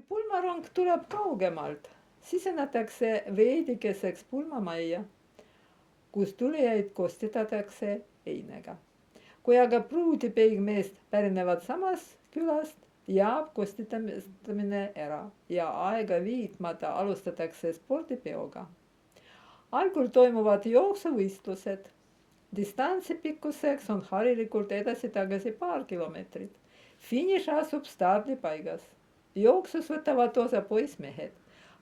pulmarong tuleb kaugemalt, sisenetakse veidikeseks pulmamajja, kus tulijaid kostitatakse einega. Kui aga pruudipeigmeest pärinevad samast külast, jääb kostitamine ära ja aega viitmata alustatakse spordipeoga. Algul toimuvad jooksuvõistlused. Distantsi pikkuseks on harilikult edasi-tagasi paar kilomeetrit. Finiš asub stardipaigas. Jooksus võtavad osa poissmehed.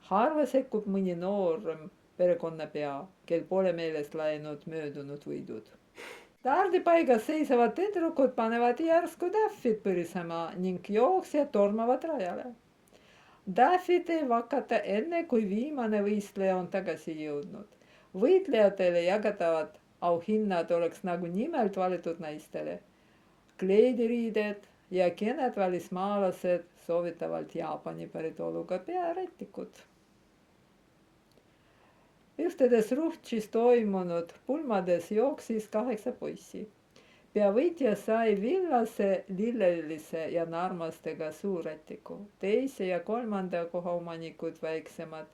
Harva sekkub mõni noorem perekonnapea, kel pole meelest läinud möödunud võidud. Stardipaigas seisavad tüdrukud panevad järsku tähvid põrisema ning jooksjad tormavad rajale. Tähvid ei vakata enne, kui viimane võistleja on tagasi jõudnud. Võitlejatele jagatavad auhinnad oleks nagu nimelt valitud naistele. Kleidiriided ja kened välismaalased, soovitavalt Jaapani päritoluga pearätikud. Ühtedes Ruhtšis toimunud pulmades jooksis 8 poissi. Peavõitja sai villase, lillelise ja narmastega suurrätiku. Teise ja kolmanda koha omanikud väiksemad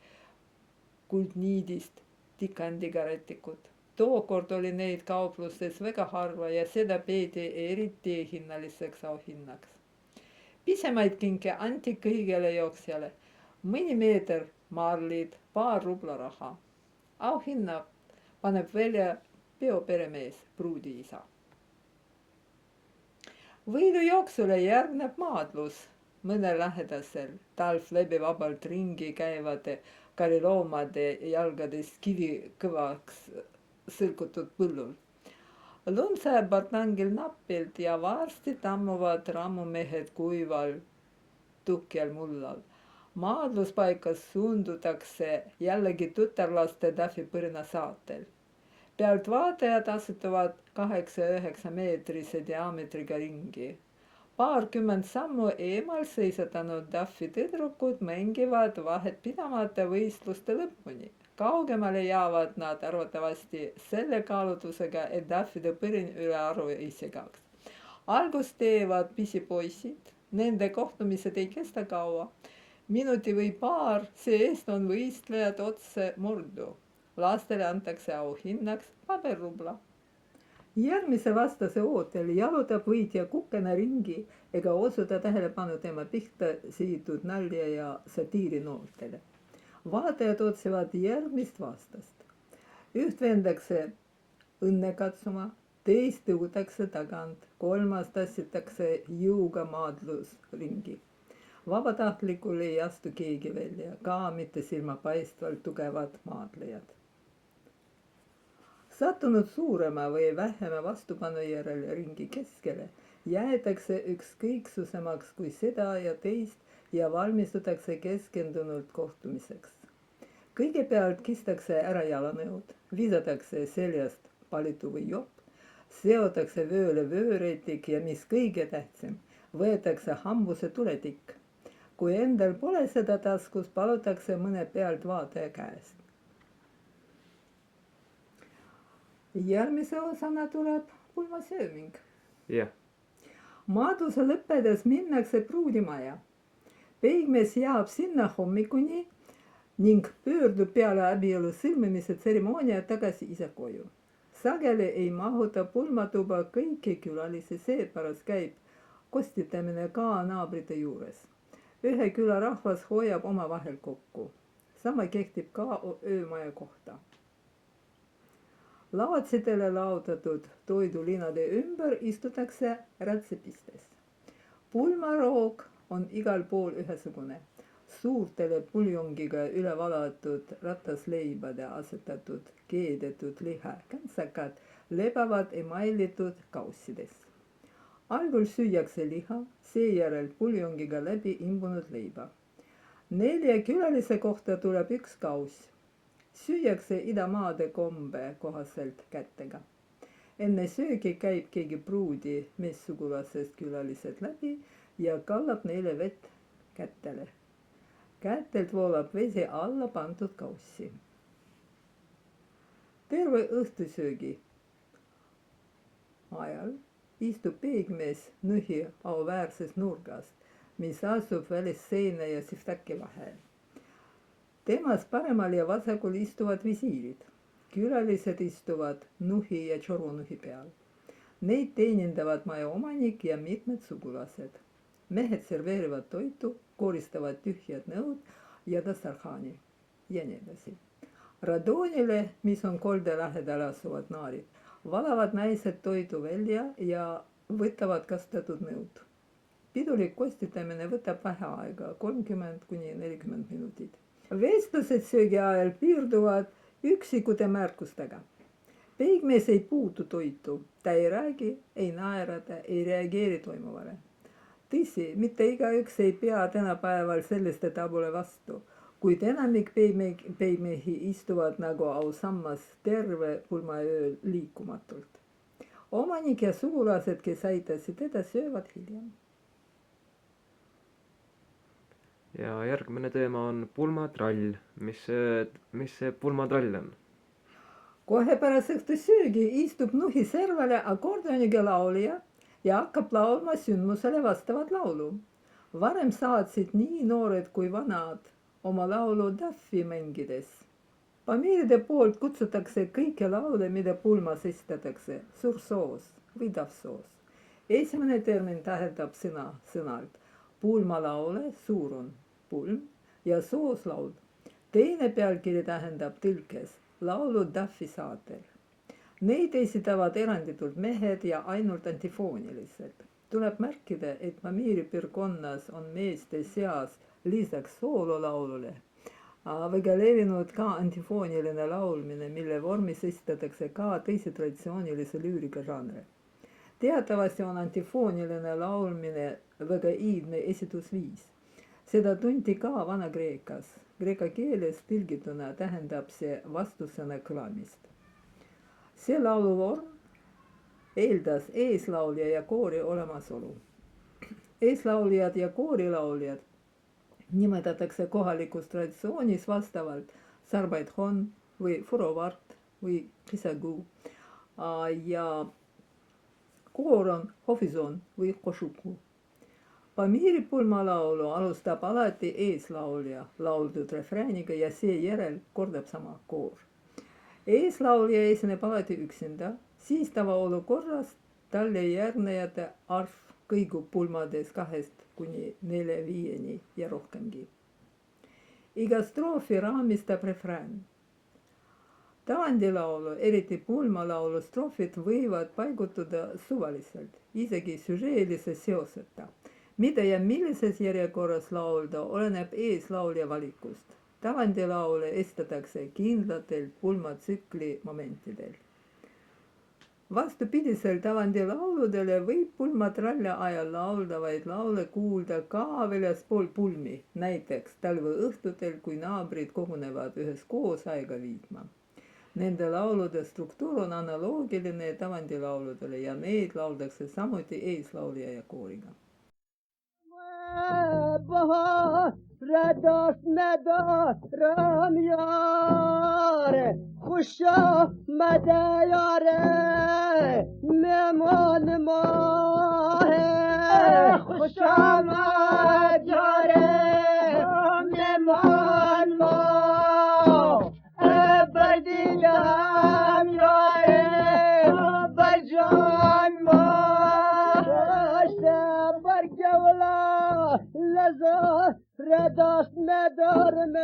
kuldniidist tikandiga rätikud. Tookord oli neid kauplustes väga harva ja seda peeti eriti hinnaliseks auhinnaks. Pisemaid kinke anti kõigele jooksjale. Mõni meeter marlid, paar rubla raha. Auhinna paneb välja peoperemees, pruudiisa. Võidujooksule järgneb maadlus mõne lähedasel. Talv läbi vabalt ringi käivate kariloomade jalgadest kivi kõvaks sõlkutud põllul. Lund sajab Bartangil napilt ja varsti tammuvad rammumehed kuival tuhkjal mullal. Maadluspaikas suundutakse jällegi tütarlaste tähvipõrina saatel. Pealtvaatajad asetuvad 8-9 meetrise diameetriga ringi. Paarkümmend sammu eemal seisatanud tähvi tüdrukud mängivad vahet pidamata võistluste lõpuni. Kaugemale jäävad nad arvatavasti selle kaalutlusega, et tähvide põrin üle aru ei segaks. Algust teevad pisipoisid, nende kohtumised ei kesta kaua. Minuti või paar, seest on võistlejad otse murdu. Lastele antakse auhinnaks paberrubla. Järgmise vastase ootel jalutab võitja kukena ringi ega osuta tähelepanu tema pihta sihitud nalja ja satiirinooltele. Vaatajad otsivad järgmist vastast. Üht vendakse õnne katsuma, teist tõutakse tagant, kolmas tassitakse jõuga maadlusringi. Vabatahtlikul ei astu keegi välja, ka mitte silmapaistvalt tugevad maadlejad. Sattunud suurema või vähema vastupanu järel ringi keskele, jäetakse ükskõiksusemaks kui seda ja teist ja valmistutakse keskendunult kohtumiseks. Kõigepealt kistakse ära jalanõud, visatakse seljast palitu või jopp, seotakse vööle vööretik ja mis kõige tähtsam, võetakse hambuse tuletikk. Kui endal pole seda taskus, palutakse mõne pealtvaataja käest. Järgmise osana tuleb pulmasööming. jah, Maadluse lõppedes minnakse pruudimaja. Peigmees jääb sinna hommikuni ning pöördub peale abielu sõlmimise tseremoonia tagasi isa koju. Sageli ei mahuta pulmatuba kõiki külalisi, seepärast käib kostitamine ka naabrite juures. Ühe küla rahvas hoiab omavahel kokku. Sama kehtib ka öömaja kohta. Lavatsidele laotatud toidulinade ümber istutakse rätsepistes. Pulmaroog on igal pool ühesugune. Suurtele puljongiga üle valatud ratasleibade asetatud keedetud liha kantsakad lebavad emailitud kaussides. Algul süüakse liha, seejärel puljongiga läbi imbunud leiba. 4 külalise kohta tuleb 1 kauss. Süüakse idamaade kombe kohaselt kätega. Enne söögi käib keegi pruudi meessugulasest külalised läbi ja kallab neile vett kätele. Kätelt voolab vesi alla pandud kaussi. Terve õhtusöögi ajal istub peigmees nõhi auväärses nurgas. mis asub välisseina ja siftaki vahel. Temast paremal ja vasakul istuvad visiirid. Külalised istuvad nuhi ja tšorunuhi peal. Neid teenindavad maja omanik ja mitmed sugulased. Mehed serveerivad toitu, koristavad tühjad nõud ja dastarhani ja nii edasi. Radoonile, mis on kolde lähedal asuvad naarid, valavad naised toidu välja ja võtavad kastetud nõud. Pidulik kostitamine võtab vähe aega, 30–40 minutit. Vestlused söögi ajal piirduvad üksikute märkustega. Peigmees ei puutu toitu, ta ei räägi, ei naerata, ei reageeri toimuvale. Tõsi, mitte igaüks ei pea tänapäeval selliste tabule vastu, kuid enamik peigmehi istuvad nagu ausammas terve pulmaööl liikumatult. Omanik ja sugulased, kes aitasid teda, söövad hiljem. Ja järgmine teema on pulmatrall. Mis see pulmatrall on? Kohe pärast õhtusöögi istub nuhi servale akordioniga laulja ja hakkab laulma sündmusele vastavat laulu. Varem saatsid nii noored kui vanad oma laulu Daffi mängides. Pamiiride poolt kutsutakse kõiki laule, mida pulmas esitatakse, sursoos või dafsoos. Esimene termin tähendab sõnalt. Pulmalaule, suur on pulm ja soos laul. Teine pealkiri tähendab tõlkes laulu Daffi saatel. Neid esitavad eranditult mehed ja ainult antifooniliselt. Tuleb märkida, et Pamiiri piirkonnas on meeste seas lisaks soololaulule väga levinud ka antifooniline laulmine, mille vormis esitatakse ka teisi traditsioonilise lüürika žanre. Teatavasti on antifooniline laulmine väga iidne esitusviis. Seda tunti ka Vana-Kreekas. Kreeka keeles tõlgituna tähendab see vastusena kõlamist. See lauluvorm eeldas eeslaulja ja koori olemasolu. Eeslauljad ja koorilauljad nimetatakse kohalikus traditsioonis vastavalt sarbaithon või furovart või kisagu ja koor on hofizon või koshuku. Pamiiri pulmalaulu alustab alati eeslaulja lauldud refrääniga ja seejärel kordab sama koor. Eeslaulja esineb alati üksinda, siis tavaolukorras talle järgnejate arv kõigub pulmades 2–4–5 ja rohkemgi. Iga stroofi raamistab refrään. Tavandilaulu, eriti pulmalaulu stroofid võivad paigutuda suvaliselt, isegi süžeelise seoseta. Mida ja millises järjekorras laulda oleneb eeslaulja valikust. Tavandilaule esitatakse kindlatel pulmatsükli momentidel. Vastupidiselt tavandilauludele võib pulmatralli ajal lauldavaid laule kuulda ka väljaspool pulmi, näiteks talveõhtutel, kui naabrid kogunevad üheskoos aega viitma. Nende laulude struktuur on analoogiline tavandilauludele ja neid lauldakse samuti eeslaulja ja kooriga. رداست ندارم یاره خوش آمده یاره مهمان ماه خوش آمد یاره مهمان ماه بردیدم یاره بر جان ماه برگولا لذا رداست ندارم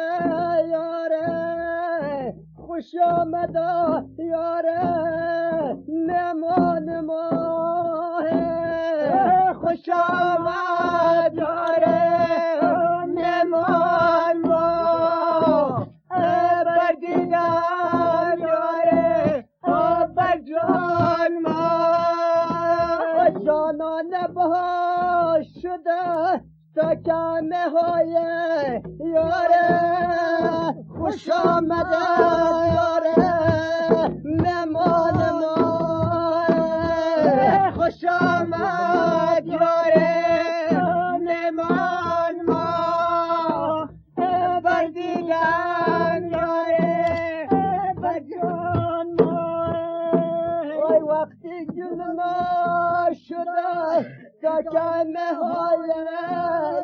یاره خوش آمده یاره مهمان ماه خوش آمد یاره مهمان ماه بردیدم یاره بر جان ماه جانان باش شده تا کمه های یاره خوش آمده یاره مهمان ما خوش آمد یاره مهمان ما بردیدن یاره بجان ما وای وقتی گل ما شده تکم حال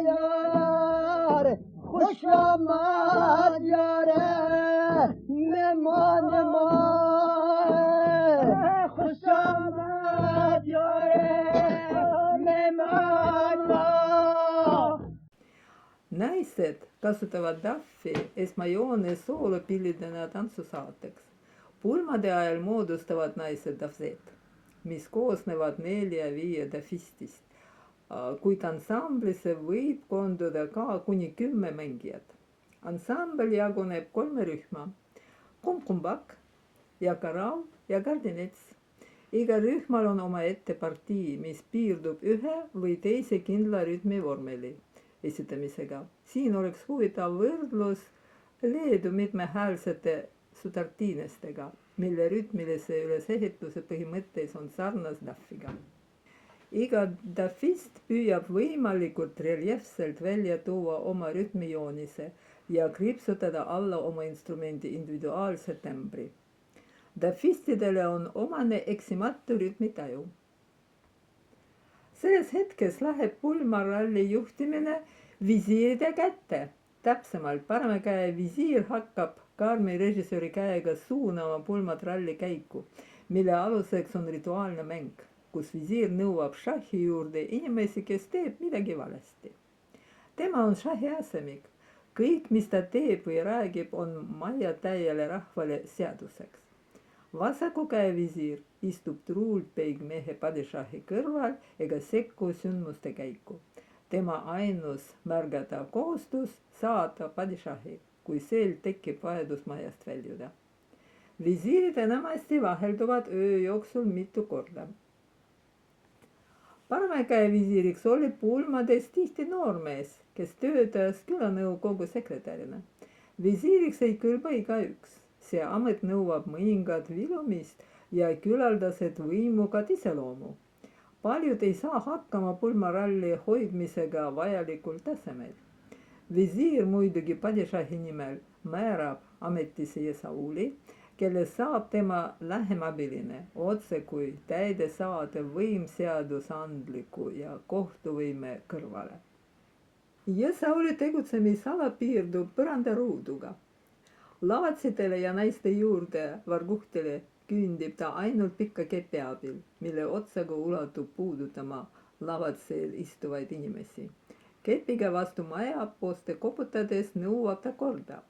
یار خوش آمد یاره ممان ما خوش آمد یاره ممان ما. Naised kasutavad daffi esmajoone soolopillidena tantsusaateks. Pulmade ajal moodustavad naised dafzed, mis koosnevad 4-5 dafistist, kuid ansamblisse võib koonduda ka kuni 10 mängijat. Ansambel jaguneb 3 rühma: kumkumbak, jakarav ja kardinets. Igal rühmal on omaette partii, mis piirdub ühe või teise kindla rütmi vormeli esitamisega. Siin oleks huvitav võrdlus Leedu mitmehäälsete sutartiinestega, mille rütmilise ülesehituse põhimõtteis on sarnas daffiga. Iga dafist püüab võimalikult reliefselt välja tuua oma rütmijoonise ja kriipsutada alla oma instrumendi individuaalse tembri. Dafistidele on omane eksimatu rütmitaju. Selles hetkes läheb pulmaralli juhtimine visiiride kätte. Täpsemalt parema käe visiir hakkab Karmi režissööri käega suunama pulmatralli käiku, mille aluseks on rituaalne mäng, kus visiir nõuab šahi juurde inimesi, kes teeb midagi valesti. Tema on šahi asemik. Kõik, mis ta teeb või räägib, on maja täiele rahvale seaduseks. Vasaku käe visiir istub truult peigmehe padešahi kõrval ega sekku sündmuste käiku. Tema ainus märgatav kohustus saata padešahi, kui sel tekib vajadus majast väljuda. Visiirid enamasti vahelduvad öö jooksul mitu korda. Parema käe visiiriks oli pulmades tihti noormees, kes töötas külanõukogu sekretärina. Visiiriks ei kõlba igaüks. See amet nõuab mõningat vilumist ja külaldased võimukat iseloomu. Paljud ei saa hakkama pulmaralli hoidmisega vajalikul tasemel. Visiir muidugi padešahi nimel määrab ametisse Jesauli, kelle saab tema lähem abiline, otse kui täidesaatev võim seadusandliku ja kohtuvõime kõrvale. Jesauli tegutsemisala piirdub põrandaruuduga. Lavatsitele ja naiste juurde varguhtele küündib ta ainult pika kepi abil, mille otsaga ulatub puudutama lavatseel istuvaid inimesi. Kepiga vastu maja poste koputades nõuab ta korda,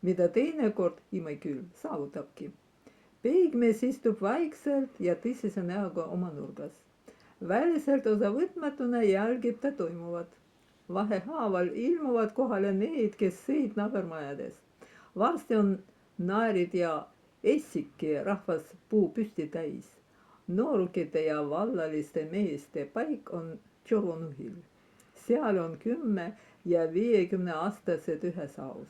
mida teinekord, ime küll, saavutabki. Peigmees istub vaikselt ja tõsise näoga oma nurgas. Väliselt osavõtmatuna jälgib ta toimuvat. Vahehaaval ilmuvad kohale need, kes sõid naabermajades. Varsti on naarid ja essiki rahvas puu püsti täis. Noorukite ja vallaliste meeste paik on Tšorunuhil. Seal on 10 ja 50 aastased ühes aos.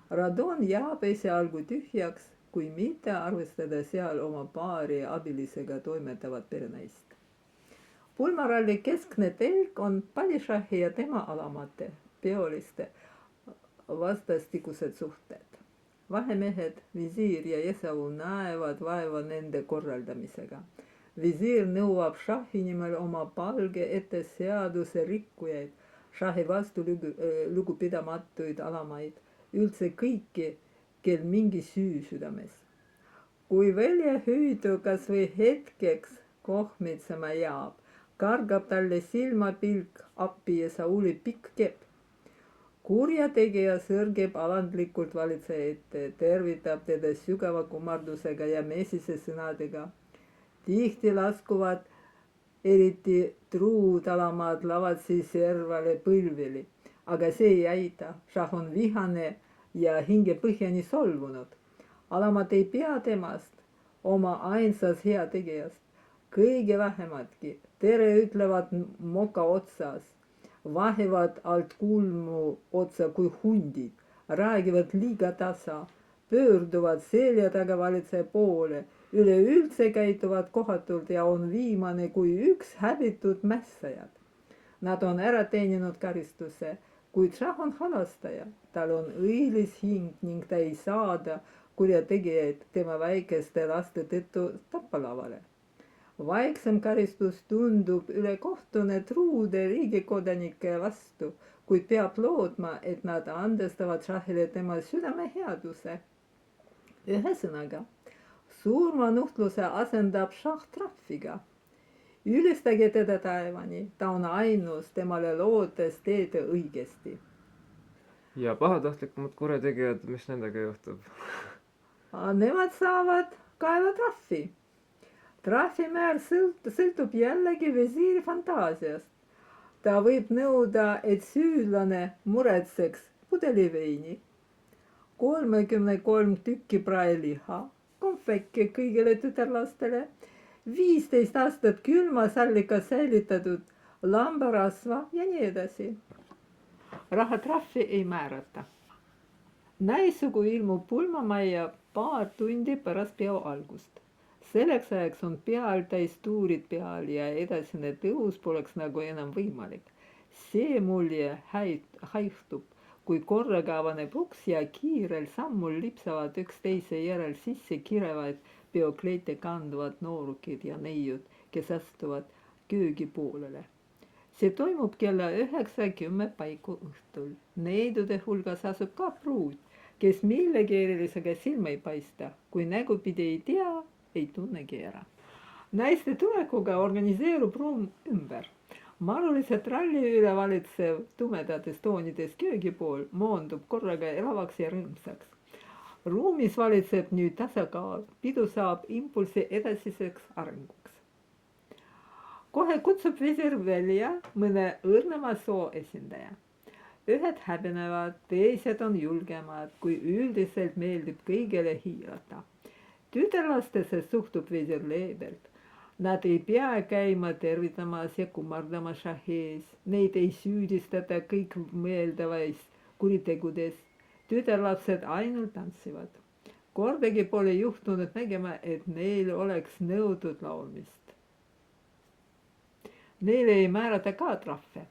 Radon jääb esialgu tühjaks, kui mitte arvestada seal oma paari abilisega toimetavat perenaist. Pulmaralli keskne telk on padešahi ja tema alamate, peoliste vastastikused suhted. Vahemehed, visiir ja Jesaul näevad vaeva nende korraldamisega. Visiir nõuab šahi nimel oma palge ette seaduse rikkujaid, šahi vastu lugupidamatuid alamaid, üldse kõiki, kel mingi süü südames. Kui väljahüüdu kas või hetkeks kohmitsema jääb, kargab talle silmapilk appi Jesauli pikk kepp. Kurjategija sõrgeb alandlikult valitseja ette, tervitab teda sügava kummardusega ja mesise sõnadega. Tihti laskuvad eriti truud alamad lavatsi servale põlvili, aga see ei aita. Šah on vihane ja hingepõhjani solvunud. Alamad ei pea temast, oma ainsas heategijast, kõige vähematki. Tere ütlevad moka otsas. Vahevad alt kulmu otsa kui hundid, räägivad liiga tasa, pöörduvad selja taga valitseja poole, üleüldse käituvad kohatult ja on viimane kui üks häbitud mässajad. Nad on ära teeninud karistuse, kuid šah on halastaja, tal on õilis hing ning ta ei saada kurjategijaid tema väikeste laste tõttu tappalavale. Vaiksem karistus tundub ülekohtune truude riigikodanike vastu, kuid peab lootma, et nad andestavad šahile tema südameheaduse. Ühesõnaga, surmanuhtluse asendab šah trahviga. Ülistage teda taevani, ta on ainus temale lootes teete õigesti. ja pahatahtlikumad kurjategijad, mis nendega juhtub? Nemad saavad kaevatrahvi. Trahvimäär sõltub jällegi visiiri fantaasiast. Ta võib nõuda, et süüdlane muretseks pudeli veini, 33 tükki praeliha, konfekke kõigile tütarlastele, 15 aastat külmas allikas säilitatud lambarasva ja nii edasi. Rahatrahvi ei määrata. Näisugu ilmub pulmamajja paar tundi pärast peo algust. Selleks ajaks on peal täis tuurid peal ja edasine tõus poleks nagu enam võimalik. See mulje haihtub, kui korraga avaneb uks ja kiirel sammul lipsavad üksteise järel sisse kirevaid peokleite kanduvad noorukid ja neiud, kes astuvad köögi poolele. See toimub kella 9:10 paiku õhtul. Neidude hulgas asub ka pruut, kes millegi erilisega silma ei paista, kui nägupidi ei tea, ei tunnegi ära. Naiste tulekuga organiseerub ruum ümber. Marulise tralli üle valitsev tumedates toonides köögipool moondub korraga elavaks ja rõõmsaks. Ruumis valitseb nüüd tasakaal, pidu saab impulsi edasiseks arenguks. Kohe kutsub visiir välja mõne õrnema soo esindaja. Ühed häbenevad, teised on julgemad, kui üldiselt meeldib kõigile hiilata. Tütarlastesse suhtub visiir leebelt. Nad ei pea käima tervitamas ja kummardamas šahees. Neid ei süüdistada kõik meeldavais kuritegudes. Tütarlapsed ainult tantsivad. Kordagi pole juhtunud nägema, et neil oleks nõutud laulmist. Neile ei määrata ka trahve.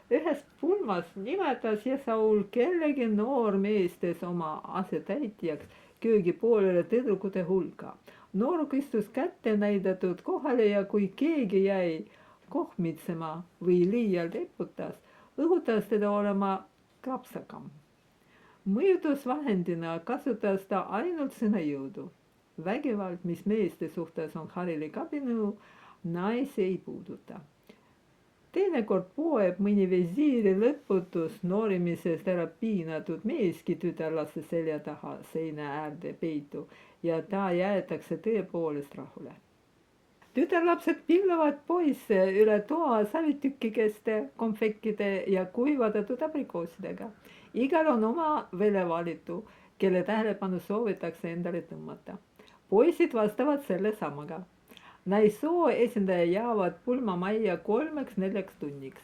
Ühes pulmas nimetas Jesaul kellegi noormeestes oma asetäitjaks köögi poolele tüdrukute hulka. Nooruk istus kätte näidatud kohale ja kui keegi jäi kohmitsema või liialt eputas, õhutas teda olema krapsakam. Mõjutusvahendina kasutas ta ainult sõnajõudu. Vägivald, mis meeste suhtes on harilik abinõu, naisi ei puuduta. Teinekord poeb mõni visiiri lõputus noorimisest ära piinatud meeski tütarlaste selja taha seina äärde peitu ja ta jäetakse tõepoolest rahule. Tütarlapsed pillavad poisse üle toa savitükkikeste, konfekkide ja kuivatatud aprikoosidega. Igal on oma velevalitu, kelle tähelepanu soovitakse endale tõmmata. Poisid vastavad selle samaga. Naissoo esindaja jäävad pulmamajja 3-4 tunniks.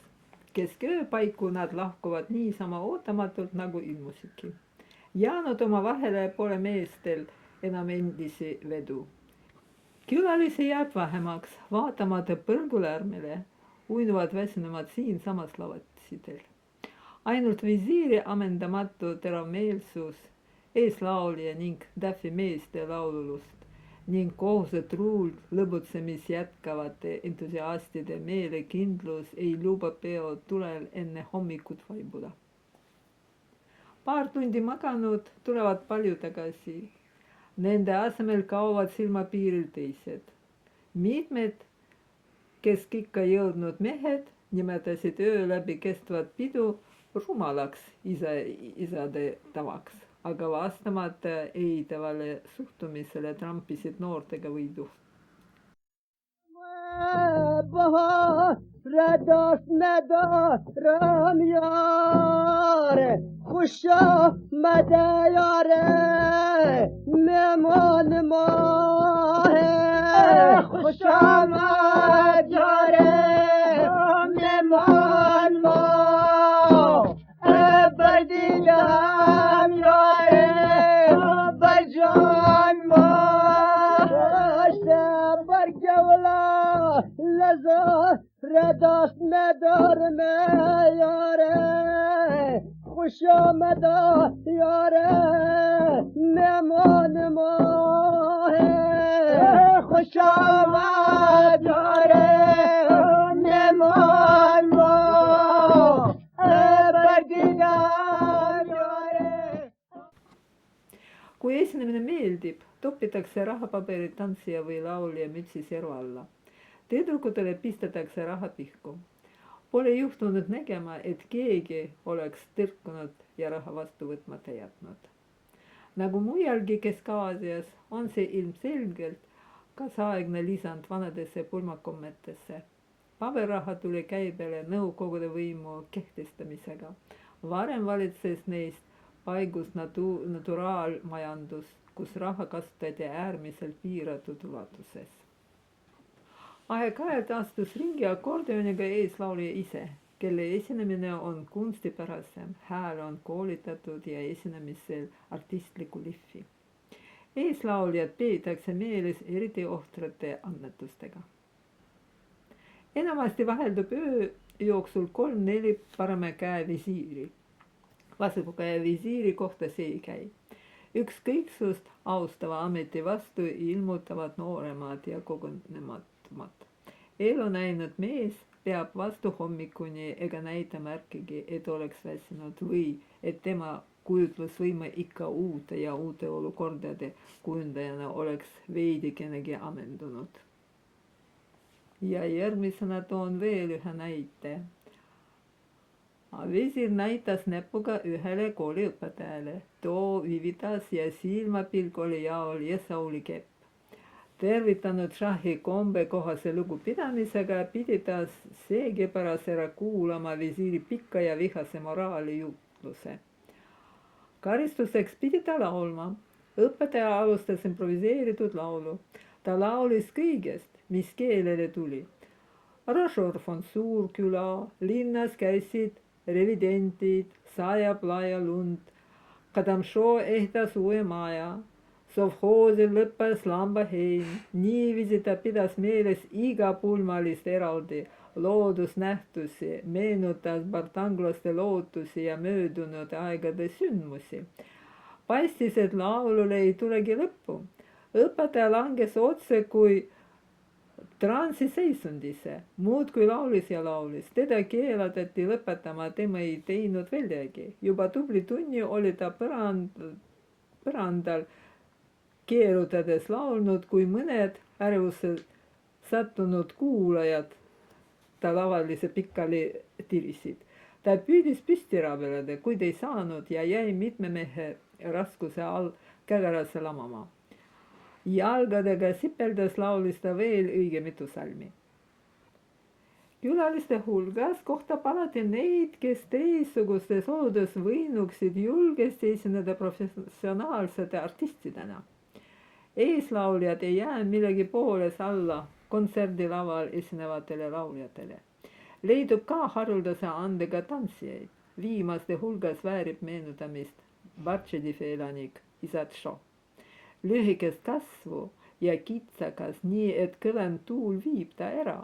Keskööpaiku nad lahkuvad niisama ootamatult nagu ilmusidki. Jäänud oma vahele pole meestel enam endisi vedu. Külalisi jääb vähemaks, vaatamata põrgulärmile, uinuvad väsinemad siinsamas lavatsidel. Ainult visiiri ammendamatu teravmeelsus, eeslaulja ning Daffi meeste laululust ning kohused truult lõbutsemis jätkavate entusiastide meelekindlus ei luba peo tulel enne hommikut vaibuda. Paar tundi maganud tulevad palju tagasi. Nende asemel kaovad silmapiiril teised. Mitmed, kes ikka jõudnud mehed, nimetasid öö läbi kestvat pidu rumalaks isade tavaks, aga vastamata eitavale suhtumisele trampisid noortega võidu. رداست ندارم یاره خوش آمده یاره مهمان ماه خوش آمد یاره مهمان ماه بردیدم یاره بر جان ماه بر گولا لذا رداست ندارم یاره خوش آمده یاره مهمان ماه خوشامد داره مهمان ما بر دیدار داره. Kui esinemine meeldib, topitakse rahapaberi tantsija või laulja mütsi seru alla. Tüdrukutele pistetakse raha pihku. Pole juhtunud nägema, et keegi oleks tõrkunud ja raha vastu võtmata jätnud. Nagu mujalgi Kesk-Aasias on see ilmselgelt kaasaegne lisand vanadesse pulmakommetesse. Paberraha tuli käibele nõukogude võimu kehtestamisega. Varem valitses neist paigus naturaalmajandus, kus raha kasutati äärmiselt piiratud ulatuses. Aeg-ajalt astus ringi akordioniga eeslaulja ise, kelle esinemine on kunstipärasem, hääl on koolitatud ja esinemisel artistlikku lihvi. Eeslauljad peetakse meeles eriti ohtrate annetustega. Enamasti vaheldub öö jooksul 3-4 parema käe visiiri. Vasaku käe visiiri kohta see ei käi. Ükskõiksust austava ameti vastu ilmutavad nooremad ja kogunematumad. Elu näinud mees peab vastu hommikuni ega näita märkigi, et oleks väsinud või et tema kujutlusvõime ikka uute ja uute olukordade kujundajana oleks veidikenegi ammendunud. Ja järgmisena toon veel ühe näite. Visiir näitas näpuga ühele kooliõpetajale. Too viivitas ja silmapilk oli jaol ja sauli kepp. Tervitanud šahi kombe kohase lugupidamisega pidi ta seegipärast ära kuulama visiiri pikka ja vihase moraali jutluse. Karistuseks pidi ta laulma. Õpetaja alustas improviseeritud laulu. Ta laulis kõigest, mis keelele tuli. Rašorf on suur küla, linnas käisid revidentid, sajab laia lund, Kadamšo ehtas uue maja, sovhoosil lõppes lambaheim, niiviisi ta pidas meeles iga pulmalist eraldi, loodusnähtusi, meenutas bartanglaste lootusi ja möödunud aegade sündmusi. Paistis, et laulule ei tulegi lõppu. Õpetaja langes otse kui transiseisundise, muud kui laulis ja laulis. Teda keelatati lõpetama, tema ei teinud väljagi. Juba tubli tunni oli ta põrandal keerutades laulnud, kui mõned ärevusse sattunud kuulajad ta lavalise pikali tirisid. Ta püüdis püsti rabeleda, kuid ei saanud ja jäi mitme mehe raskuse all kägarasse lamama. Jalgadega sipeldas laulis ta veel õige mitu salmi. Külaliste hulgas kohtab alati neid, kes teistsugustes oludes võinuksid julgesti esineda professionaalsete artistidena. Eeslauljad ei jää millegi pooles alla kontserdilaval esinevatele lauljatele. Leidub ka haruldase andega tantsijaid. Viimaste hulgas väärib meenutamist Bartšedifi elanik Isatšo. Lühikest kasvu ja kitsakas, nii et kõlem tuul viib ta ära.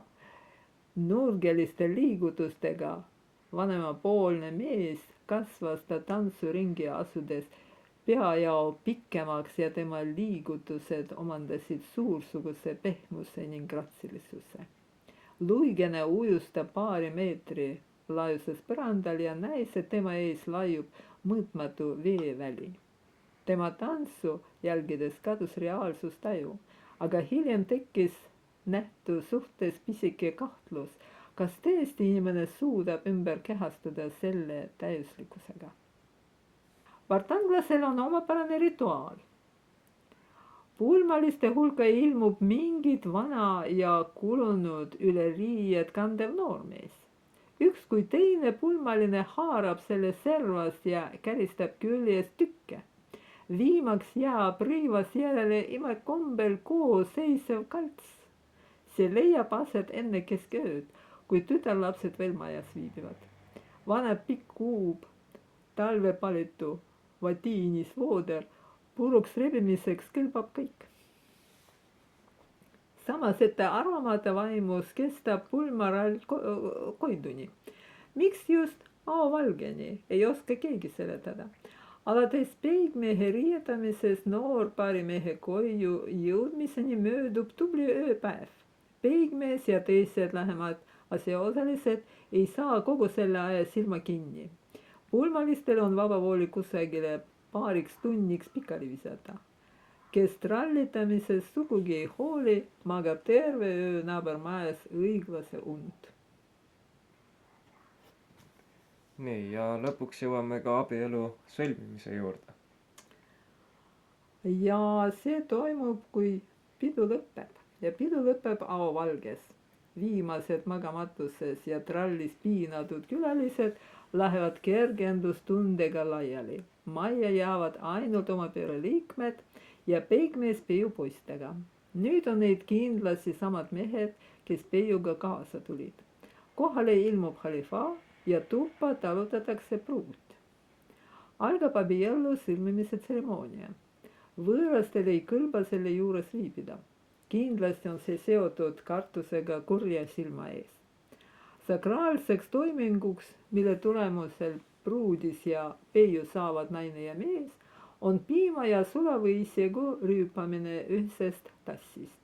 Nurgeliste liigutustega vanemapoolne mees kasvas ta tantsuringi asudes peajao pikemaks ja tema liigutused omandasid suursuguse pehmuse ning gratsilisuse. Luigene ujus ta paari meetri laiuses põrandal ja näis, et tema ees laiub mõõtmatu veeväli. Tema tantsu jälgides kadus reaalsustaju, aga hiljem tekkis nähtu suhtes pisike kahtlus, kas tõesti inimene suudab ümber kehastuda selle täiuslikkusega. Bartanglasel on omapärane rituaal. Pulmaliste hulka ilmub mingid vana ja kulunud üle riied kandev noormees. Üks kui teine pulmaline haarab selle servast ja käristab küljest tükke. Viimaks jääb rõivas järele imekombel koos seisev kalts. See leiab aset enne keskööd, kui tütarlapsed veel majas viibivad. Vana pikk kuub, talvepalitu, vatiinis vooder, puruks rebimiseks kõlbab kõik. Samas, et arvamata vaimus kestab pulmarall koiduni. Miks just aovalgeni, ei oska keegi seletada. Alates peigmehe riietamisest noorpaarimehe koju jõudmiseni möödub tubli ööpäev. Peigmees ja teised lähemad asjaosalised ei saa kogu selle aja silma kinni. Pulmalistel on vaba vooli kusagile paariks tunniks pikali visata. Kes trallitamisest sugugi ei hooli, magab terve öö naabermajas õiglase und. nii, ja lõpuks jõuame ka abielu sõlmimise juurde. Ja see toimub, kui pidu lõpeb. Ja pidu lõpeb avavalges. Viimased magamatuses ja trallis piinatud külalised lähevad kergendustundega laiali. Majja jäävad ainult oma pereliikmed ja peigmees peiu poistega. Nüüd on neid kindlasti samad mehed, kes peiuga kaasa tulid. Kohale ilmub halifaa ja tuppa talutatakse pruut. Algab abielu sõlmimise tseremoonia. Võõrastel ei kõlba selle juures viibida. Kindlasti on see seotud kartusega kurja silma ees. Sakraalseks toiminguks, mille tulemusel pruudis ja peiu saavad naine ja mees, on piima ja sula või segu rüüpamine ühtsest tassist.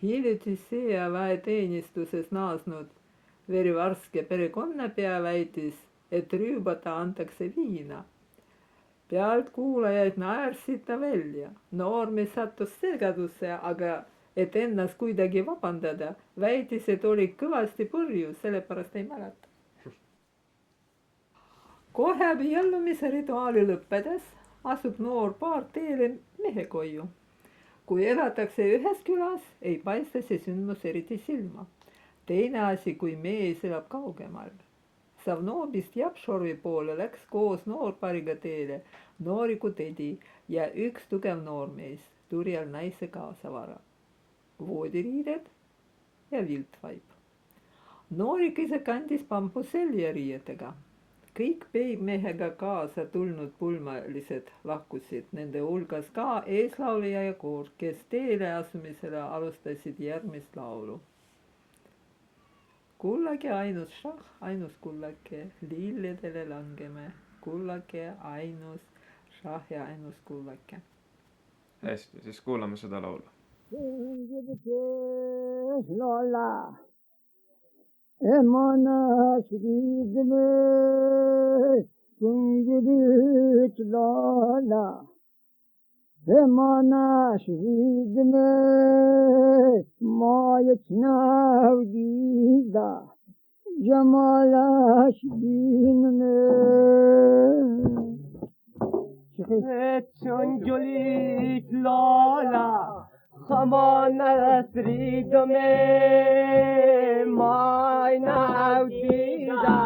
Hiljuti sõjaväeteenistuses naasnud verivarske perekonnapea väitis, et rüübata antakse viina. Pealtkuulajaid naersid ta välja. Noormees sattus segadusse, aga et ennast kuidagi vabandada, väitis, et oli kõvasti purju, sellepärast ei mäleta. Kohe abiellumise rituaali lõppedes asub noor paar teele mehe koju. Kui elatakse ühes külas, ei paista see sündmus eriti silma. Teine asi, kui mees elab kaugemal. Savnoobist Japšorvi poole läks koos noorpariga teele nooriku tädi ja üks tugev noormees, turjal naise kaasavara, voodiriided ja viltvaip. Noorik ise kandis bambuselja riietega. Kõik peigmehega kaasa tulnud pulmalised lahkusid, nende hulgas ka eeslaulja ja koor, kes teele asumisele alustasid järgmist laulu. Kullake ainus šah, ainus kullake, lilledele langeme, kullake ainus šah ja ainus kullake. Hästi, siis kuulame seda laulu. Lola, emana şridme, kungirit lola, emana şridme, mayet navdida, jamalaş binme. Çonculit lola, Hamana sridome, may navdida,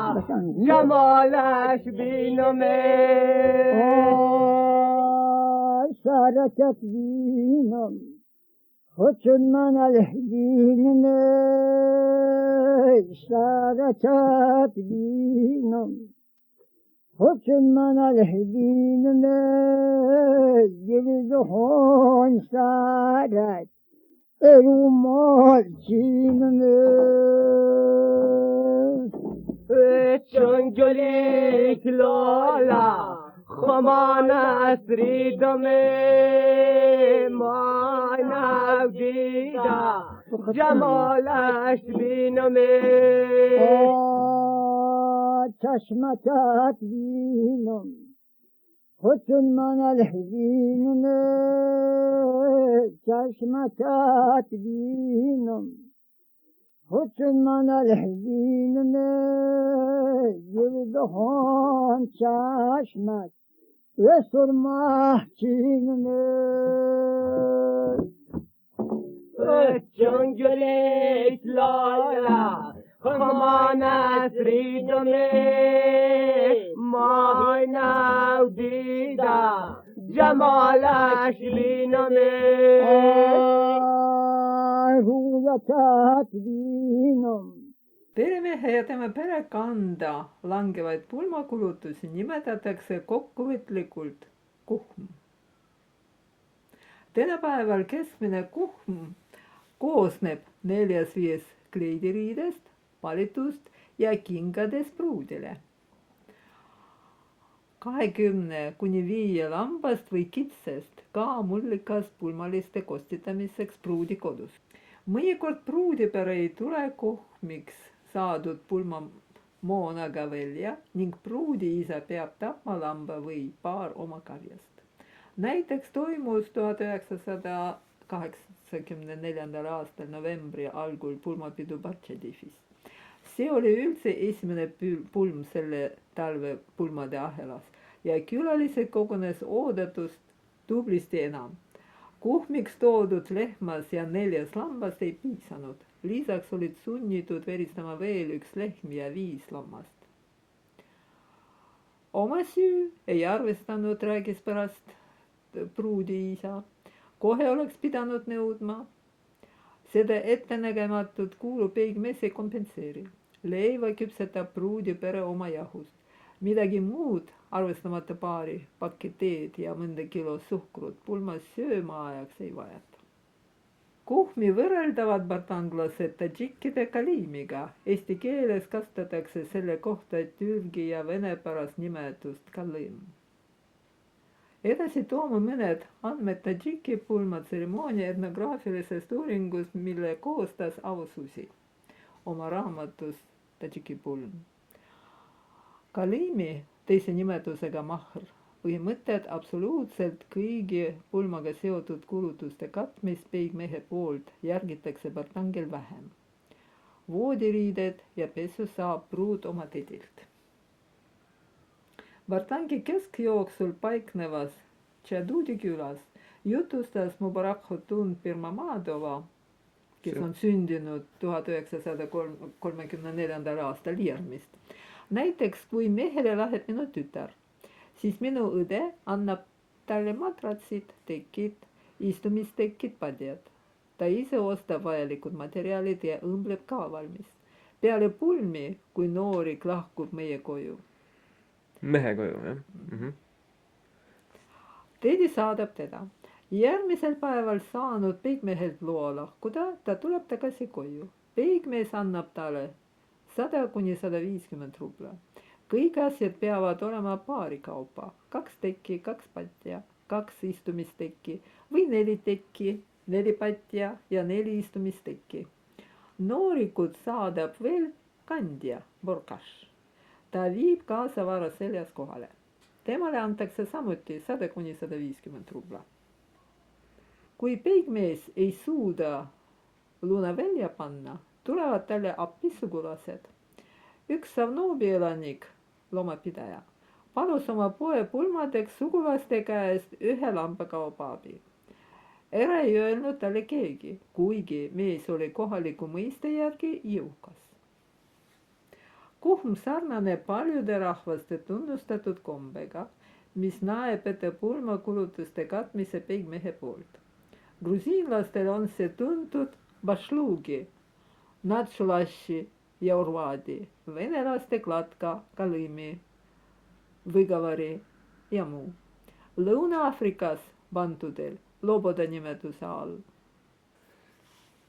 jamalaş binme. Sarakat binam, Hoçunman alhdinme, sarakat binam. Hoçunman alhdinme, girduhon sarat, erumal çinme. Çonculik lola, Hamana sridome, may navdida, jamalaş binme. Çaşmatat binam, Hoçunman alhdinme, çaşmatat binam. Hoçunman alhdinme, girduhon çaşmat, ve sormah çinme. Çonculik lola, Hamana sridome, may navdida, jamalaş binme. Huyatat binam. Peremehe ja tema perekanda langevaid pulmakulutusi nimetatakse kokkuvõtlikult kuhm. Tänapäeval keskmine kuhm koosneb 4-5 kleidiriidest, palitust ja kingadest pruudile. 20–5 lambast või kitsest ka mullikas pulmaliste kostitamiseks pruudi kodus. Mõnikord pruudipere ei tule kohmiks saadud pulmamoonaga välja ning pruudiisa peab tapma lamba või paar oma karjast. Näiteks toimus 1984. aastal novembri algul pulmapidu Batšedifis. See oli üldse esimene pulm selle talve pulmade ahelas ja külalised kogunes oodatust tublisti enam. Kuhmiks toodud lehmas ja 4 lambast ei piisanud. Lisaks olid sunnitud veristama veel 1 lehm ja 5 lammast. Oma süü ei arvestanud, räägis pärast pruudiisa. Kohe oleks pidanud nõudma. Seda ettenägematut kuulu peigmees ei kompenseeri. Leiva küpsetab pruudipere oma jahust. Midagi muud, arvestamata paari pakki teed ja mõnda kilo suhkrut, pulmas sööma ajaks ei vajata. Kuhmi võrreldavad bartanglased tadžikkide kalimiga. Eesti keeles kasutatakse selle kohta türgi ja venepärast nimetust kalim. Edasi toome mõned andmed tadžiki pulmatseremoonia etnograafilisest uuringust, mille koostas Avo Susi oma raamatus Tadžiki pulm. Kalimi, teise nimetusega mahr, põhimõtted absoluutselt kõigi pulmaga seotud kulutuste katmist peigmehe poolt järgitakse bartangel vähem. Voodiriided ja pesu saab pruud oma tedilt. Bartangi keskjooksul paiknevas Tšadudi külas jutustas Mubarak Khotun Pirmamadova, kes on sündinud 1934. aastal Järmist. Näiteks, kui mehele läheb minu tütar, siis minu õde annab talle madratsid, tekid, istumistekid, padjad. Ta ise ostab vajalikud materjalid ja õmbleb ka valmis. Peale pulmi, kui noorik lahkub meie koju. Mehe koju, jah? Tedi saadab teda. Järgmisel päeval saanud peigmehelt loa lahkuda, ta tuleb tagasi koju. Peigmees annab talle 100–150 rubla. Kõik asjad peavad olema paari kaupa. 2 tekki, 2 patja, 2 istumistekki või 4 tekki, 4 patja ja 4 istumistekki. Noorikud saadab veel kandja, borkaš. Ta viib kaasa vara seljas kohale. Temale antakse samuti 100–150 rubla. Kui peigmees ei suuda luna välja panna, tulevad talle appi sugulased. Üks Savnobi elanik, loomapidaja, palus oma poe pulmadeks sugulaste käest 1 lambakauba abi. Ära ei öelnud talle keegi, kuigi mees oli kohaliku mõiste järgi jõukas. Kuhm sarnaneb paljude rahvaste tunnustatud kombega, mis näeb ette pulmakulutuste katmise peigmehe poolt. Grusiinlastel on see tuntud bašlugi, natšulaši ja urvadi, venelaste klatka, kalimi, võgavari ja muu. Lõuna-Aafrikas bantudel loboda nimetuse all.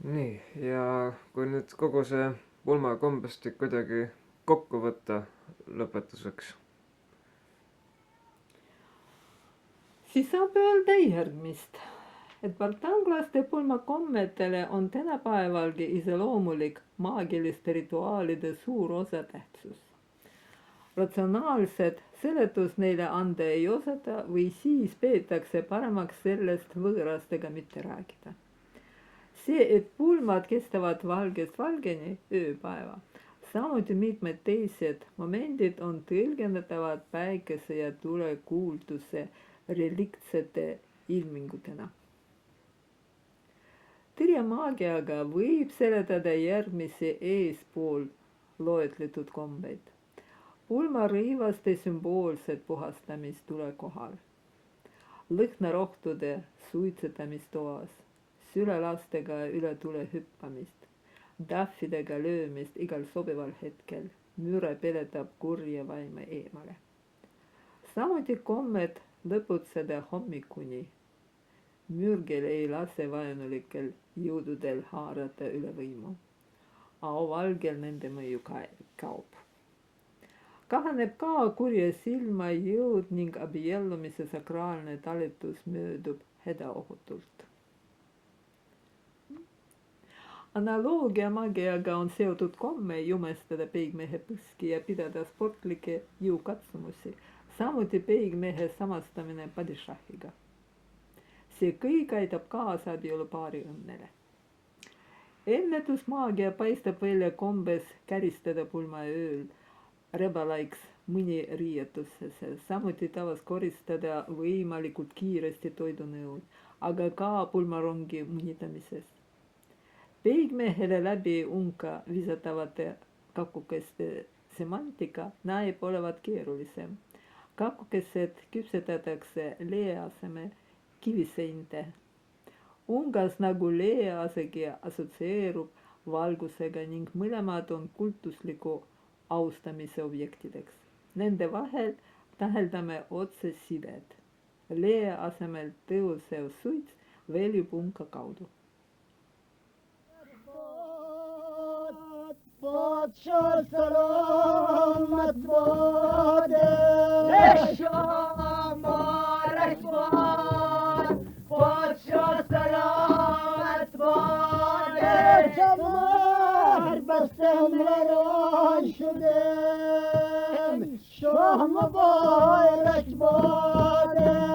Nii, ja kui nüüd kogu see pulmakombestik kuidagi kokku võtta lõpetuseks, siis saab öelda järgmist, et bartanglaste pulmakommetele on tänapäevalgi iseloomulik maagiliste rituaalide suur osatähtsus. Ratsionaalset seletust neile anda ei osata või siis peetakse paremaks sellest võõrastega mitte rääkida. See, et pulmad kestavad valgest valgeni ööpäeva, samuti mitmed teised momendid on tõlgendatavad päikese ja tule kuultuse reliktsete ilmingutena. Tõrjemaagiaga võib seletada järgmisi eespool loetletud kombeid. Pulmarõivaste sümboolset puhastamist tule kohal. Lõhnarohtude suitsetamistoas, sülelastega üle tule hüppamist, tahvidega löömist igal sobival hetkel, müre peletab kurja vaime eemale. Samuti kommed lõputseda hommikuni. Mürgel ei lase vaenulikel jõududel haarata üle võimu. Auvalgel nende mõju kaob. kahaneb ka kurje silma jõud ning abiellumise sakraalne talitus möödub hädaohutult. Analoogia magiaga on seotud komme jumestada peigmehe põski ja pidada sportlikke jõukatsumusi, samuti peigmehe samastamine padishahiga. See kõik aitab kaasa abielupaari õnnele. Ennetusmaagia paistab välja kombes käristada pulmaööl rebelaiks mõni riietusesse, samuti tavas koristada võimalikult kiiresti toidunõud, aga ka pulmarongi mõnitamises. Peigmehele läbi unka visatavate kakukeste semantika näib olevat keerulisem. Kakukesed küpsetatakse lee asemel kiviseinte. Ungas nagu leeasegi assotsieerub valgusega ning mõlemad on kultusliku austamise objektideks. Nende vahel täheldame otse sidet. Lee asemel tõusev suits väljub unka kaudu. Podsar salamat vade Eshamar Podsar salamat vade Eshamar Bastem Rashudem Shahma Bayrak vade